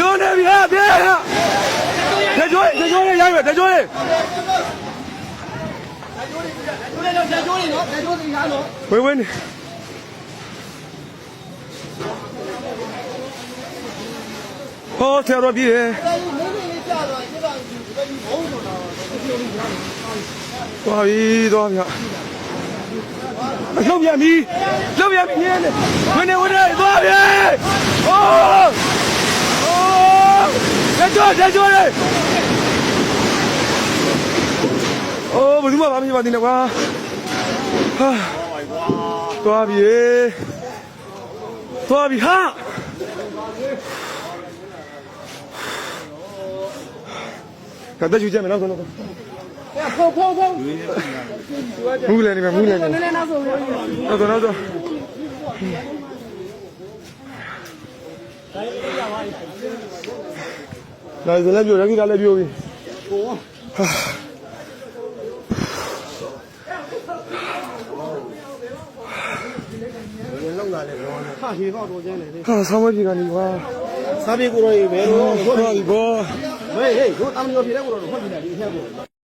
ပြောနေပြီဟာပြဲဟာတကြွေးရိုက်မယ်တကြွေးဝင်းနေဟောဆရာတော်ပြည်တယ်သွားပြီသွားဗျလှုပ်ပြန်ပြီညင်းနေဝင်နေသွားပြီဟောတကြွေးအိုးဘယ်သူမှမဖြစ်ပါသေးနဲ့ကွာဟာသွားပြီဟာကတည်းကကြည့်မယ်နောက်ဆုံးဖုန်းမူးလည်းနေမယ်နောက်ဆုံးလာစလည်းပြောရကြီးကလည်းပြောပြီလောက်လာလေဟာဟေတော့တော့ကျန်းနေလေဟာဆောင်းမပြေကနေကွာစားပြေကိုတော့ရေဘယ်လိုဟုတ်ပြီဘောဟေးတို့တမ်းလို့ပြေတဲ့ကိုတော့ဟုတ်ပြီလားဒီအချက်ကို